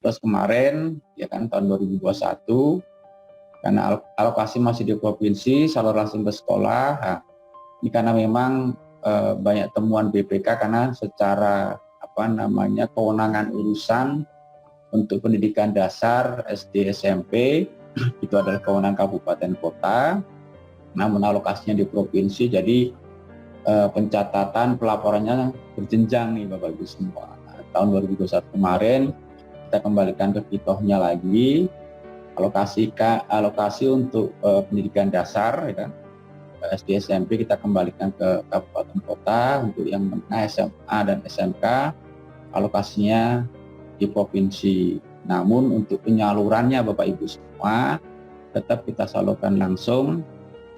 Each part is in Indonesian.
Terus kemarin ya kan tahun 2021 karena alokasi masih di provinsi, salur langsung ke sekolah. Nah, ini karena memang banyak temuan BPK karena secara kewenangan urusan untuk pendidikan dasar SD SMP itu adalah kewenangan kabupaten kota, namun alokasinya di provinsi, jadi pencatatan pelaporannya berjenjang nih Bapak Ibu semua. Nah, tahun 2021 kemarin kita kembalikan ke kitohnya lagi, alokasi untuk pendidikan dasar ya kan, SD SMP kita kembalikan ke kabupaten kota, untuk yang menengah SMA dan SMK alokasinya di provinsi. Namun untuk penyalurannya Bapak Ibu semua tetap kita salurkan langsung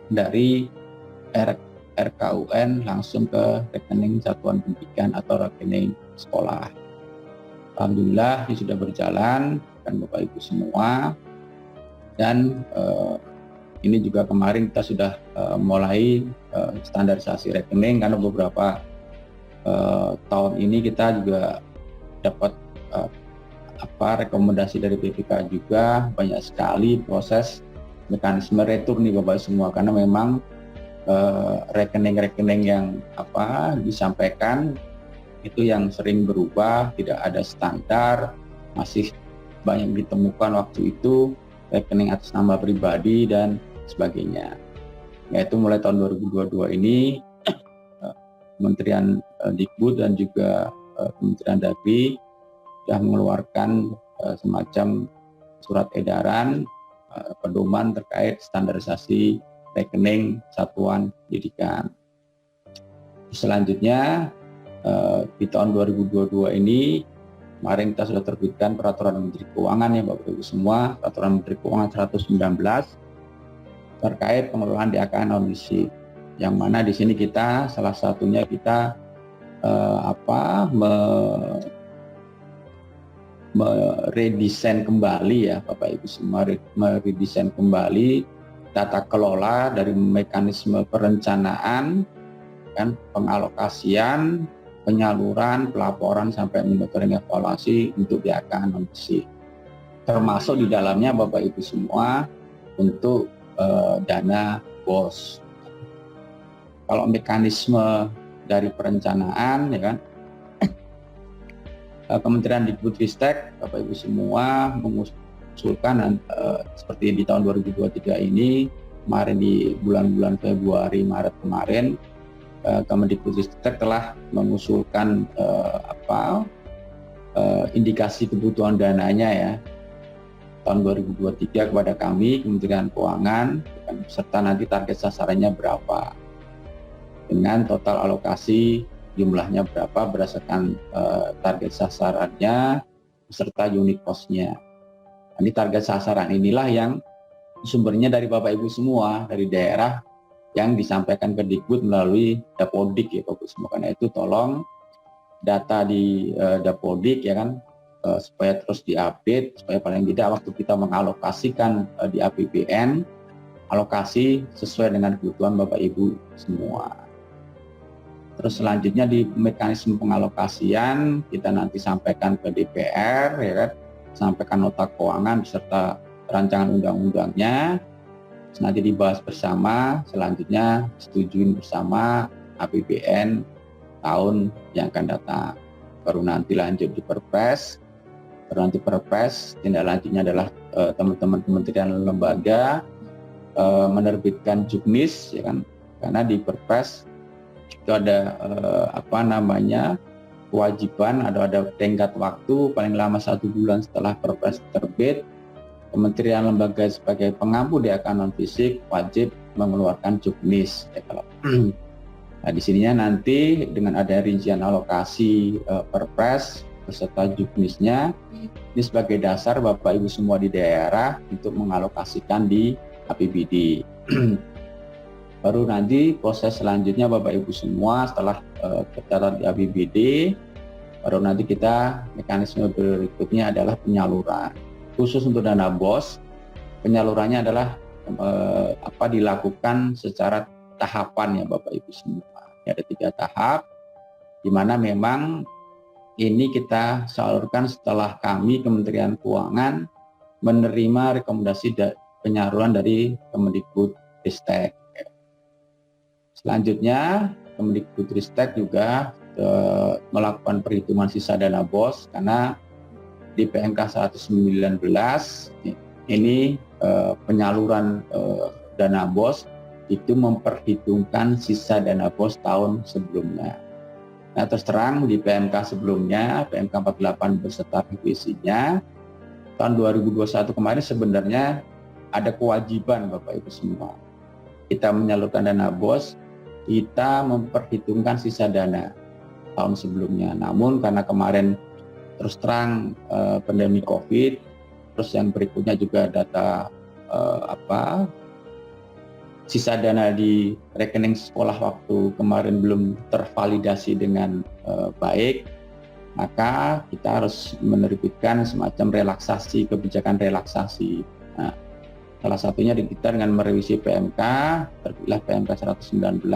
dari RKUN langsung ke rekening satuan pendidikan atau rekening sekolah. Alhamdulillah ini sudah berjalan kan Bapak Ibu semua, dan ini juga kemarin kita sudah mulai standarisasi rekening karena beberapa tahun ini kita juga dapat rekomendasi dari BPK juga banyak sekali proses mekanisme retur nih Bapak semua, karena memang rekening-rekening yang disampaikan itu yang sering berubah, tidak ada standar, masih banyak ditemukan waktu itu rekening atas nama pribadi dan sebagainya. Yaitu mulai tahun 2022 ini Kementerian Dikbud dan juga Kementerian Dagri sudah mengeluarkan semacam surat edaran pedoman terkait standarisasi rekening satuan pendidikan. Selanjutnya di tahun 2022 ini kemarin kita sudah terbitkan Peraturan Menteri Keuangan ya Bapak Ibu semua, Peraturan Menteri Keuangan 119 terkait pengelolaan DAK non fisik, yang mana di sini kita salah satunya kita meredesain kembali ya Bapak Ibu semua, meredesain kembali tata kelola dari mekanisme perencanaan kan, pengalokasian, penyaluran, pelaporan sampai monitoring evaluasi untuk DAK non fisik. Termasuk di dalamnya Bapak Ibu semua untuk dana BOS. Kalau mekanisme dari perencanaan ya kan, Kementerian Dikbudristek Bapak Ibu semua mengusulkan seperti di tahun 2023 ini, kemarin di bulan-bulan Februari Maret kemarin Kemendikbudristek telah mengusulkan indikasi kebutuhan dananya ya tahun 2023 kepada kami Kementerian Keuangan, serta nanti target sasarannya berapa dengan total alokasi jumlahnya berapa berdasarkan target sasarannya serta unit cost-nya. Ini target sasaran inilah yang sumbernya dari Bapak Ibu semua, dari daerah yang disampaikan ke Dikbud melalui Dapodik ya Bapak Ibu semua. Karena itu tolong data di Dapodik ya kan, supaya terus diupdate, supaya paling tidak waktu kita mengalokasikan di APBN, alokasi sesuai dengan kebutuhan Bapak Ibu semua. Terus selanjutnya di mekanisme pengalokasian kita nanti sampaikan ke DPR ya kan, sampaikan nota keuangan beserta rancangan undang-undangnya, nanti dibahas bersama, selanjutnya setujuin bersama APBN tahun yang akan datang. Baru nanti lanjut di Perpres, tindak lanjutnya adalah teman-teman kementerian dan lembaga menerbitkan juknis ya kan, karena di Perpres itu ada kewajiban, ada tenggat waktu paling lama 1 bulan setelah Perpres terbit, kementerian lembaga sebagai pengampu DAK non fisik wajib mengeluarkan juknis ya kalau. Nah di sininya nanti dengan ada rincian alokasi Perpres beserta juknisnya, ini sebagai dasar Bapak Ibu semua di daerah untuk mengalokasikan di APBD. Baru nanti proses selanjutnya Bapak Ibu semua setelah tercatat di APBD, baru nanti kita mekanisme berikutnya adalah penyaluran. Khusus untuk dana BOS, penyalurannya adalah dilakukan secara tahapan ya Bapak Ibu semua. Ada 3 tahap, di mana memang ini kita salurkan setelah kami Kementerian Keuangan menerima rekomendasi penyaluran dari Kemendikbudristek. Selanjutnya Kemendikbudristek juga melakukan perhitungan sisa dana BOS, karena di PMK 119 ini penyaluran dana BOS itu memperhitungkan sisa dana BOS tahun sebelumnya. Nah, terus terang di PMK sebelumnya, PMK 48 beserta revisinya, tahun 2021 kemarin sebenarnya ada kewajiban Bapak Ibu semua. Kita menyalurkan dana BOS, kita memperhitungkan sisa dana tahun sebelumnya. Namun karena kemarin terus terang pandemi COVID, terus yang berikutnya juga data sisa dana di rekening sekolah waktu kemarin belum tervalidasi dengan baik, maka kita harus menerbitkan semacam relaksasi, kebijakan relaksasi. Nah, salah satunya kita dengan merevisi PMK, terbitlah PMK 119,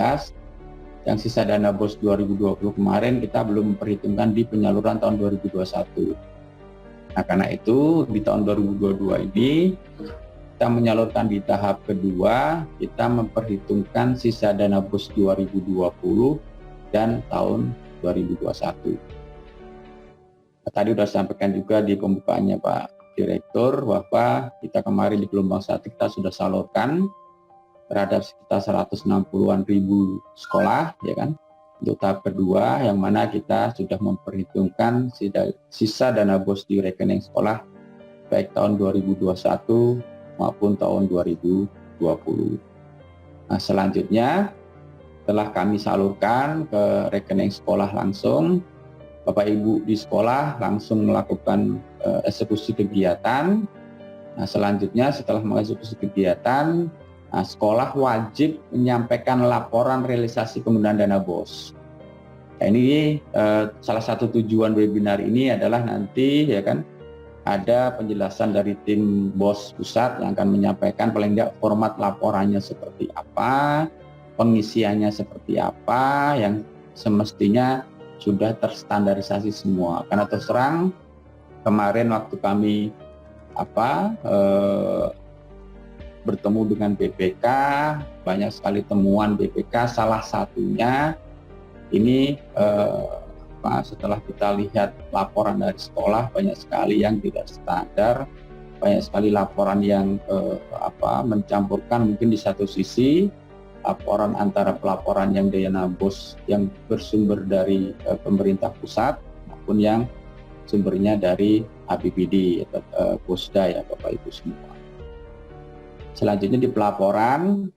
yang sisa dana BOS 2020 kemarin kita belum memperhitungkan di penyaluran tahun 2021. Nah, karena itu di tahun 2022 ini kita menyalurkan di tahap kedua, kita memperhitungkan sisa dana BOS 2020 dan tahun 2021. Tadi sudah sampaikan juga di pembukaannya Pak Direktur bahwa kita kemarin di gelombang 1 kita sudah salurkan terhadap sekitar 160-an ribu sekolah, ya kan, untuk tahap kedua, yang mana kita sudah memperhitungkan sisa dana BOS di rekening sekolah baik tahun 2021 maupun tahun 2020. Nah, selanjutnya setelah kami salurkan ke rekening sekolah langsung, Bapak Ibu di sekolah langsung melakukan eksekusi kegiatan. Nah, selanjutnya setelah mengeksekusi kegiatan, sekolah wajib menyampaikan laporan realisasi penggunaan dana BOS. Nah, ini salah satu tujuan webinar ini adalah nanti, ya kan, ada penjelasan dari tim BOS pusat yang akan menyampaikan paling tidak format laporannya seperti apa, pengisiannya seperti apa, yang semestinya sudah terstandarisasi semua. Karena terus terang kemarin waktu kami bertemu dengan BPK, banyak sekali temuan BPK, salah satunya ini setelah kita lihat laporan dari sekolah, banyak sekali yang tidak standar, banyak sekali laporan yang mencampurkan, mungkin di satu sisi laporan antara pelaporan yang dana BOS yang bersumber dari pemerintah pusat maupun yang sumbernya dari APBD atau Pusda, ya Bapak Ibu semua. Selanjutnya di pelaporan,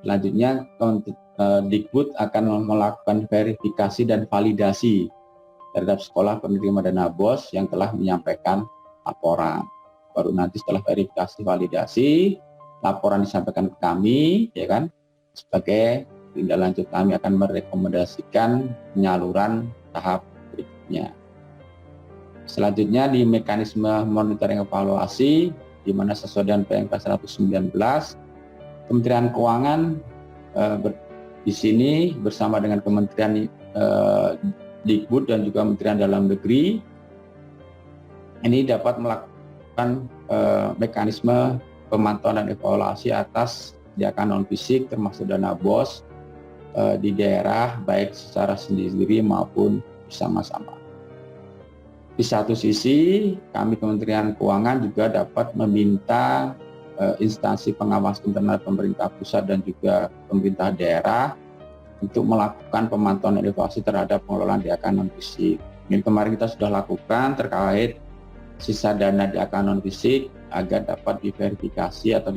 selanjutnya Dikbud akan melakukan verifikasi dan validasi terhadap sekolah penerima dana BOS yang telah menyampaikan laporan. Baru nanti setelah verifikasi validasi, laporan disampaikan ke kami, ya kan, sebagai tindak lanjut kami akan merekomendasikan penyaluran tahap berikutnya. Selanjutnya di mekanisme monitoring evaluasi, di mana sesuai dengan PMK 119, Kementerian Keuangan di sini bersama dengan Kementerian Dikbud dan juga Kementerian Dalam Negeri ini dapat melakukan mekanisme pemantauan dan evaluasi atas kebijakan non fisik termasuk dana BOS di daerah baik secara sendiri maupun bersama-sama. Di satu sisi kami Kementerian Keuangan juga dapat meminta instansi pengawas internal pemerintah pusat dan juga pemerintah daerah untuk melakukan pemantauan dan evaluasi terhadap pengelolaan DAK non fisik. Ini kemarin kita sudah lakukan terkait sisa dana DAK non fisik agar dapat diverifikasi atau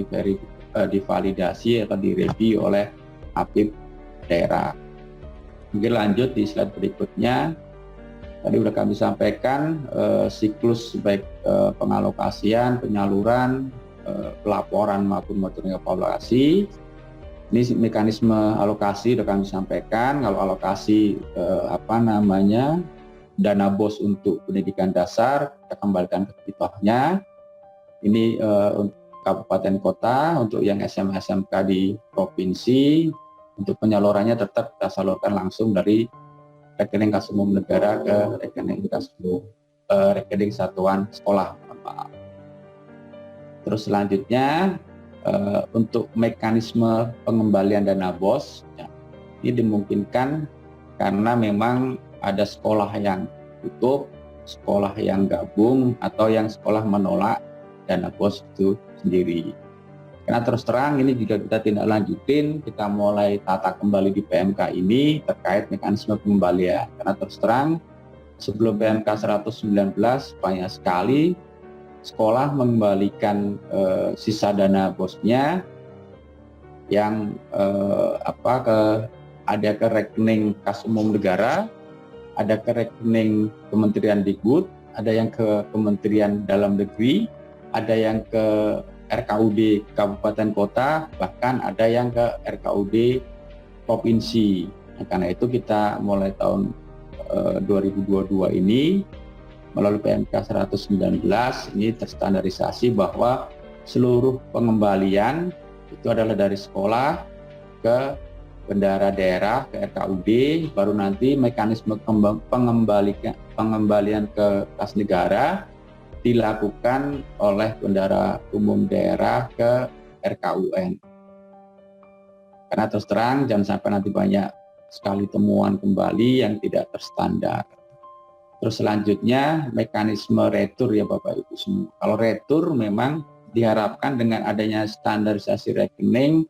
divalidasi atau direview oleh APIP daerah. Mungkin lanjut di slide berikutnya. Tadi sudah kami sampaikan siklus baik pengalokasian, penyaluran, pelaporan maupun monitoring evaluasi. Ini mekanisme alokasi sudah kami sampaikan. Kalau alokasi dana BOS untuk pendidikan dasar kita kembalikan ke kitahnya. Ini untuk kabupaten kota, untuk yang SMA SMK di provinsi, untuk penyalurannya tetap kita salurkan langsung dari rekening kas umum negara ke rekening satuan sekolah. Terus selanjutnya untuk mekanisme pengembalian dana BOS ya, ini dimungkinkan karena memang ada sekolah yang tutup, sekolah yang gabung, atau yang sekolah menolak dana BOS itu sendiri. Karena terus terang ini juga kita tindak lanjutin, kita mulai tata kembali di PMK ini terkait mekanisme pengembalian. Karena terus terang sebelum PMK 119 banyak sekali sekolah mengembalikan sisa dana BOS-nya yang ada ke rekening kas umum negara, ada ke rekening Kementerian Dikbud, ada yang ke Kementerian Dalam Negeri, ada yang ke RKUD Kabupaten Kota, bahkan ada yang ke RKUD Provinsi. Nah, karena itu kita mulai tahun 2022 ini melalui PMK 119 ini terstandarisasi bahwa seluruh pengembalian itu adalah dari sekolah ke bendahara daerah, ke RKUD, baru nanti mekanisme pengembalian ke kas negara dilakukan oleh bendahara umum daerah ke RKUN. Karena terus terang jangan sampai nanti banyak sekali temuan kembali yang tidak terstandar. Terus selanjutnya mekanisme retur ya Bapak Ibu semua. Kalau retur memang diharapkan dengan adanya standarisasi rekening,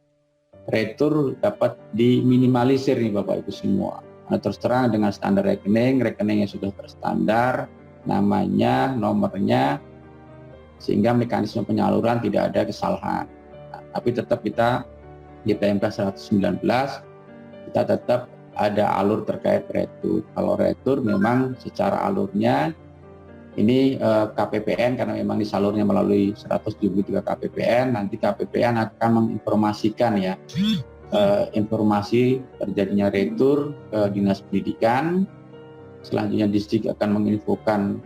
retur dapat diminimalisir nih Bapak Ibu semua. Nah, terus terang dengan standar rekeningnya sudah terstandar, namanya, nomornya, sehingga mekanisme penyaluran tidak ada kesalahan. Nah, tapi tetap kita di PMK 119 kita tetap ada alur terkait retur. Kalau retur memang secara alurnya ini KPPN karena memang disalurnya melalui 173 KPPN, nanti KPPN akan menginformasikan ya informasi terjadinya retur ke Dinas Pendidikan. Selanjutnya distrik akan menginfokan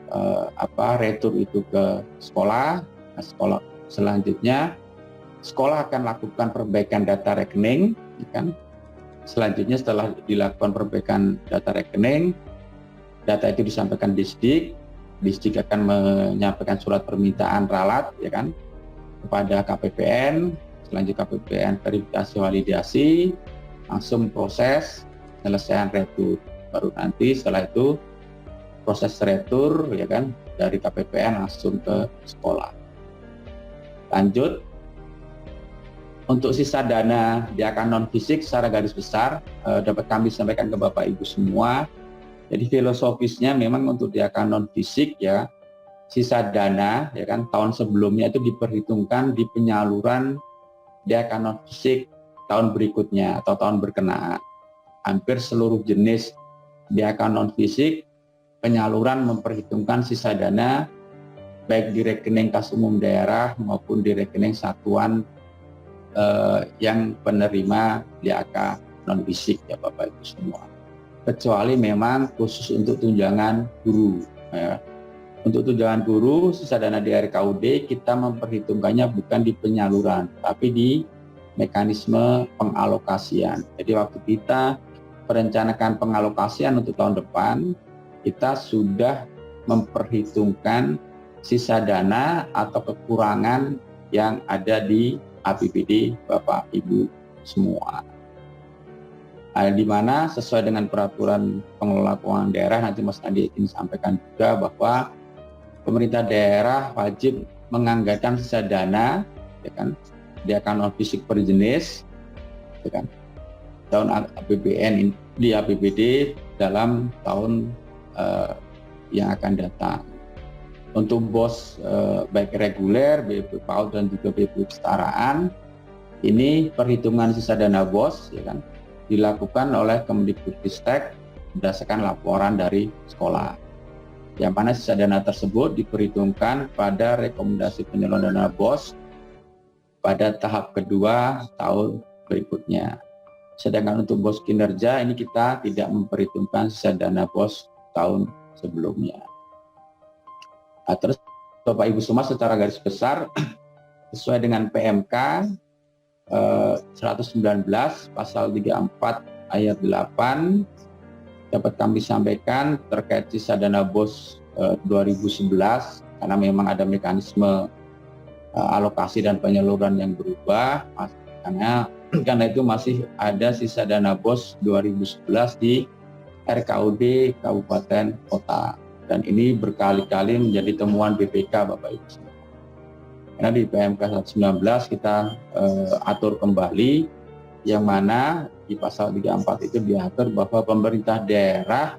retur itu ke sekolah. Nah, sekolah selanjutnya sekolah akan lakukan perbaikan data rekening, kan? Selanjutnya setelah dilakukan perbaikan data rekening, data itu disampaikan distrik akan menyampaikan surat permintaan ralat, ya kan, kepada KPPN. Selanjutnya KPPN verifikasi validasi, langsung proses penyelesaian retur. Baru nanti setelah itu proses retur ya kan dari KPPN langsung ke sekolah. Lanjut untuk sisa dana di akun non fisik secara garis besar dapat kami sampaikan ke Bapak Ibu semua. Jadi filosofisnya memang untuk di akun non fisik ya sisa dana ya kan tahun sebelumnya itu diperhitungkan di penyaluran di akun non fisik tahun berikutnya atau tahun berkenaan. Hampir seluruh jenis di akun non fisik penyaluran memperhitungkan sisa dana baik di rekening kas umum daerah maupun di rekening satuan yang penerima DAK non fisik ya Bapak Ibu semua. Kecuali memang khusus untuk tunjangan guru. Ya. Untuk tunjangan guru sisa dana di RKUD kita memperhitungkannya bukan di penyaluran tapi di mekanisme pengalokasian. Jadi waktu kita merencanakan pengalokasian untuk tahun depan, kita sudah memperhitungkan sisa dana atau kekurangan yang ada di APBD Bapak Ibu semua. Nah, di mana sesuai dengan peraturan pengelola keuangan daerah, nanti Mas Andi ingin sampaikan juga bahwa pemerintah daerah wajib menganggarkan sisa dana, ya kan, di akun non fisik per jenis, ya kan, tahun APBN di APBD dalam tahun yang akan datang. Untuk BOS baik reguler, BP PAUD dan juga BP kesetaraan, ini perhitungan sisa dana BOS ya kan dilakukan oleh Kemdikbudristek berdasarkan laporan dari sekolah. Yang mana sisa dana tersebut diperhitungkan pada rekomendasi penyaluran dana BOS pada tahap kedua tahun berikutnya. Sedangkan untuk BOS kinerja ini kita tidak memperhitungkan sisa dana BOS tahun sebelumnya. Nah, terus Bapak Ibu semua secara garis besar sesuai dengan PMK 119 pasal 34 ayat 8 dapat kami sampaikan terkait sisa dana BOS 2011, karena memang ada mekanisme alokasi dan penyaluran yang berubah, karena itu masih ada sisa dana BOS 2011 di RKUD Kabupaten Kota, dan ini berkali-kali menjadi temuan BPK Bapak Ibu semua. Karena di PMK 119 kita atur kembali, yang mana di pasal 34 itu diatur bahwa pemerintah daerah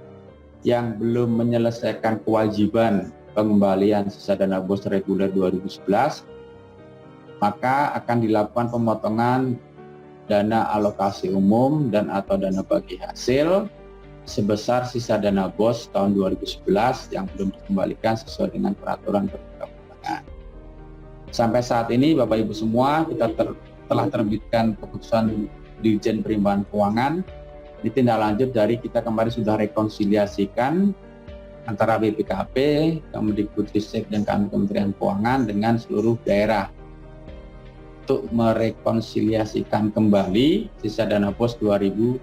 yang belum menyelesaikan kewajiban pengembalian sisa dana BOS reguler 2011, maka akan dilakukan pemotongan dana alokasi umum dan atau dana bagi hasil sebesar sisa dana BOS tahun 2011 yang belum dikembalikan sesuai dengan peraturan perundang-undangan. Sampai saat ini Bapak Ibu semua, kita telah terbitkan keputusan Dirjen Perimbangan Keuangan. Ini tindak lanjut dari kita kemarin sudah rekonsiliasikan antara BPKP, Kemdikbudristek dan kami Kementerian Keuangan dengan seluruh daerah untuk merekonsiliasikan kembali sisa dana BOS 2011.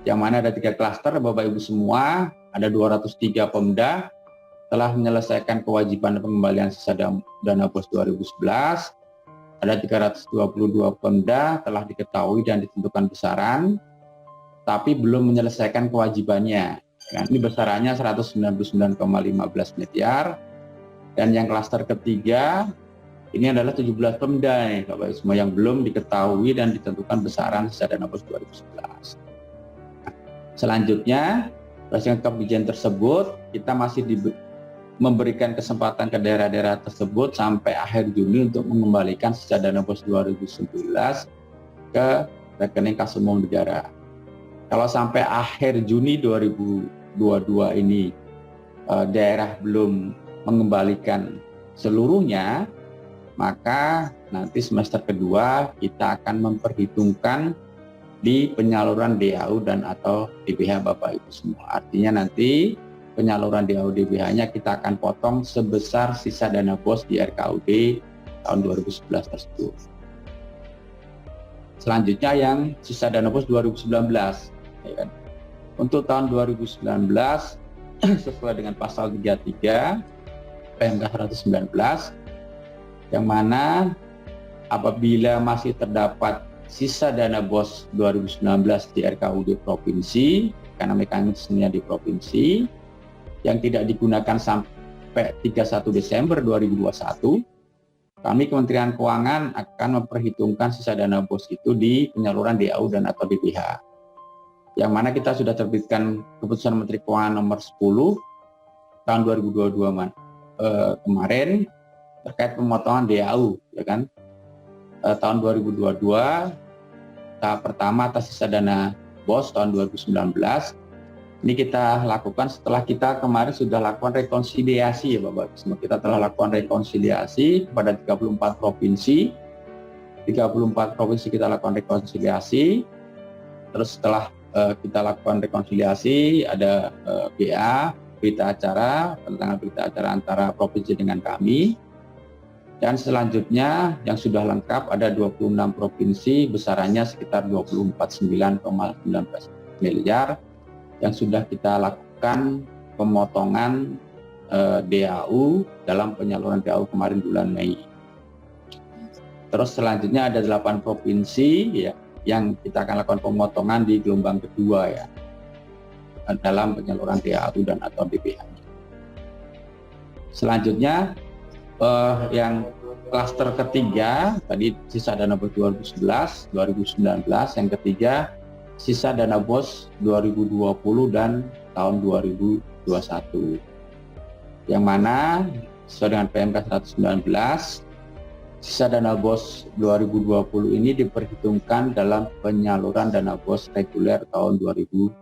Yang mana ada 3 klaster Bapak Ibu semua, ada 203 Pemda telah menyelesaikan kewajiban pengembalian sisa dana BOS 2011, ada 322 Pemda telah diketahui dan ditentukan besaran, tapi belum menyelesaikan kewajibannya. Ini besarannya 199,15 miliar, dan yang klaster ketiga, ini adalah 17 Pemda nih, Bapak Ibu semua, yang belum diketahui dan ditentukan besaran sisa dana BOS 2011. Selanjutnya, berdasarkan kebijakan tersebut, kita masih memberikan kesempatan ke daerah-daerah tersebut sampai akhir Juni untuk mengembalikan sisa dana BOS 2011 ke rekening kas umum negara. Kalau sampai akhir Juni 2022 ini daerah belum mengembalikan seluruhnya, maka nanti semester kedua kita akan memperhitungkan di penyaluran DAU dan atau DBH Bapak Ibu semua. Artinya nanti penyaluran DAU DBH-nya kita akan potong sebesar sisa dana BOS di RKUD tahun 2011 tersebut. Selanjutnya yang sisa dana BOS 2019. Ya kan? Untuk tahun 2019 sesuai dengan pasal 33 PMK 119, yang mana apabila masih terdapat sisa dana BOS 2019 di RKUD provinsi, karena mekanismenya di provinsi, yang tidak digunakan sampai 31 Desember 2021, kami Kementerian Keuangan akan memperhitungkan sisa dana BOS itu di penyaluran DAU dan atau DBH. Yang mana kita sudah terbitkan keputusan Menteri Keuangan nomor 10 tahun 2022 kemarin terkait pemotongan DAU, ya kan? Tahun 2022 tahap pertama atas sisa dana BOS tahun 2019 ini kita lakukan setelah kita kemarin sudah lakukan rekonsiliasi ya Bapak semua. Kita telah lakukan rekonsiliasi kepada 34 provinsi. 34 provinsi kita lakukan rekonsiliasi. Terus setelah kita lakukan rekonsiliasi ada BA, berita acara, tentang berita acara antara provinsi dengan kami. Dan selanjutnya yang sudah lengkap ada 26 provinsi, besarannya sekitar 24,19 miliar yang sudah kita lakukan pemotongan DAU dalam penyaluran DAU kemarin bulan Mei. Terus selanjutnya ada 8 provinsi ya yang kita akan lakukan pemotongan di gelombang kedua ya dalam penyaluran DAU dan atau DBH. Selanjutnya yang klaster ketiga tadi sisa dana BOS 2011, 2019, yang ketiga sisa dana BOS 2020 dan tahun 2021. Yang mana sesuai dengan PMK 119 sisa dana BOS 2020 ini diperhitungkan dalam penyaluran dana BOS reguler tahun 2022.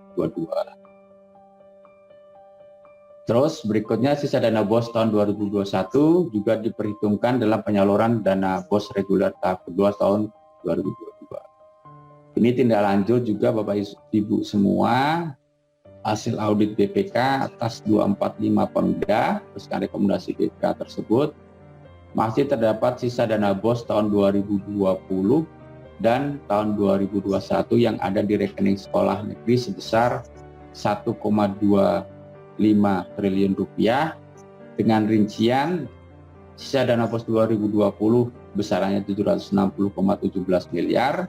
Terus berikutnya sisa dana BOS tahun 2021 juga diperhitungkan dalam penyaluran dana BOS reguler tahap kedua tahun 2022. Ini tindak lanjut juga Bapak Ibu semua hasil audit BPK atas 245 Pemda, berdasarkan rekomendasi BPK tersebut masih terdapat sisa dana BOS tahun 2020 dan tahun 2021 yang ada di rekening sekolah negeri sebesar 1,25 triliun rupiah, dengan rincian sisa dana BOS 2020 besarannya 760,17 miliar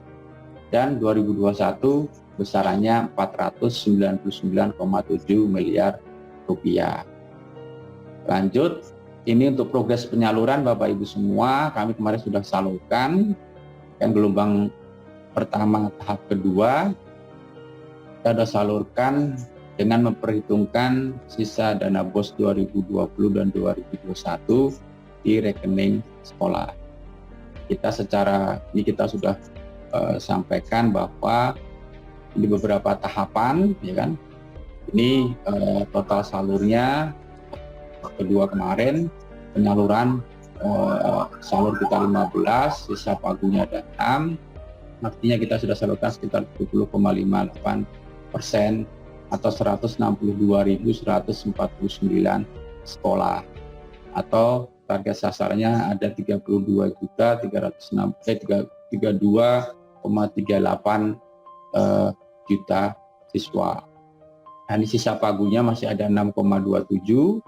dan 2021 besarannya 499,7 miliar rupiah. Lanjut, ini untuk progres penyaluran Bapak Ibu semua, kami kemarin sudah salurkan yang gelombang pertama tahap kedua, kita sudah salurkan dengan memperhitungkan sisa dana BOS 2020 dan 2021 di rekening sekolah. Kita sudah sampaikan bahwa di beberapa tahapan, ya kan. Ini total salurnya kedua kemarin penyaluran salur kita 15, sisa pagunya ada 6, artinya kita sudah salurkan sekitar 70,58% atau 162.149 sekolah, atau target sasarannya ada 32,38 juta siswa. Nah, ini sisa pagunya masih ada 6,27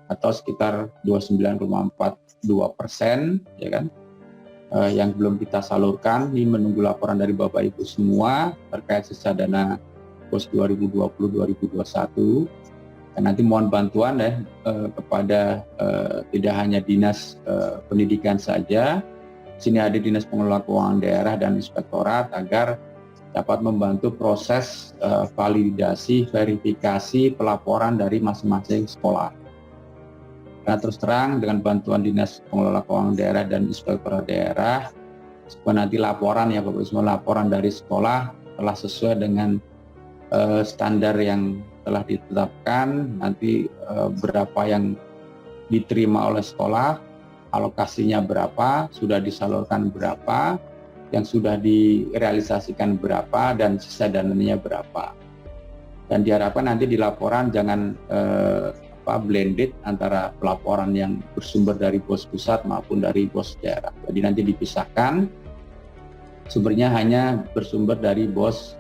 atau sekitar 29,42%, ya kan, yang belum kita salurkan. Ini menunggu laporan dari Bapak Ibu semua terkait sisa dana BOS 2020-2021. Dan nanti mohon bantuan kepada tidak hanya Dinas Pendidikan saja, sini ada Dinas Pengelola Keuangan Daerah dan Inspektorat agar dapat membantu proses validasi, verifikasi, pelaporan dari masing-masing sekolah. Karena terus terang dengan bantuan Dinas Pengelola Keuangan Daerah dan Inspektorat Daerah, supaya nanti laporan ya Bapak Ibu semua, laporan dari sekolah telah sesuai dengan standar yang telah ditetapkan, nanti berapa yang diterima oleh sekolah, alokasinya berapa, sudah disalurkan berapa, yang sudah direalisasikan berapa, dan sisa dananya berapa. Dan diharapkan nanti di laporan jangan blended antara pelaporan yang bersumber dari BOS pusat maupun dari BOS daerah. Jadi nanti dipisahkan, sumbernya hanya bersumber dari BOS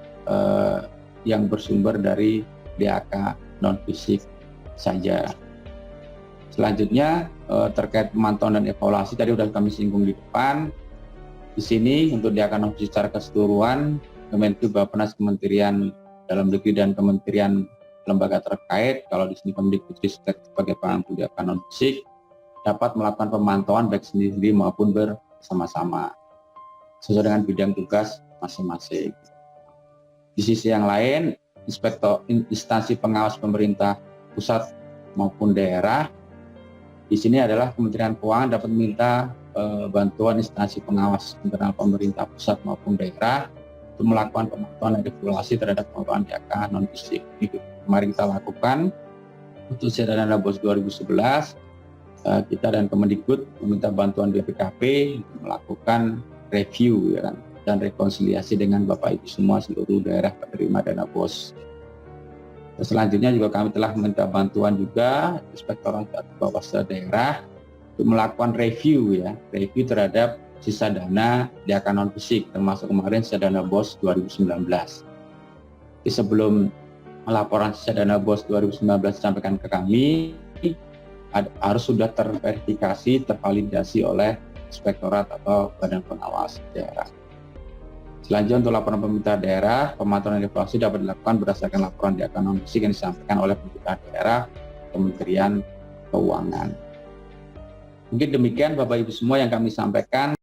yang bersumber dari DAK non-fisik saja. Selanjutnya terkait pemantauan dan evaluasi tadi sudah kami singgung di depan. Di sini untuk DAK non-fisik secara keseluruhan, Kemenku, Bappenas, Kementerian Dalam Negeri dan Kementerian lembaga terkait, kalau di sini Kemendikbudristek sebagai pengampu DAK non-fisik, dapat melakukan pemantauan baik sendiri maupun bersama-sama sesuai dengan bidang tugas masing-masing. Di sisi yang lain, instansi pengawas pemerintah pusat maupun daerah, di sini adalah Kementerian Keuangan dapat meminta bantuan instansi pengawas internal pemerintah pusat maupun daerah untuk melakukan pemantauan dan evaluasi terhadap pengelolaan DAK non-fisik. Ini kemarin kita lakukan untuk sisa dana BOS 2011. Kita dan Kemendikbud meminta bantuan BPKP untuk melakukan review, ya kan, dan rekonsiliasi dengan Bapak Ibu semua seluruh daerah penerima dana BOS. Selanjutnya juga kami telah meminta bantuan juga Inspektorat Bawaslu daerah untuk melakukan review terhadap sisa dana DAK non-fisik, termasuk kemarin sisa dana BOS 2019. Jadi sebelum laporan sisa dana BOS 2019 disampaikan ke kami, harus sudah terverifikasi, tervalidasi oleh Inspektorat atau Badan Pengawas Daerah. Selanjutnya untuk laporan pemerintah daerah, pemantauan dan evaluasi dapat dilakukan berdasarkan laporan DAK non-fisik yang disampaikan oleh pemerintah daerah, Kementerian Keuangan. Mungkin demikian Bapak Ibu semua yang kami sampaikan.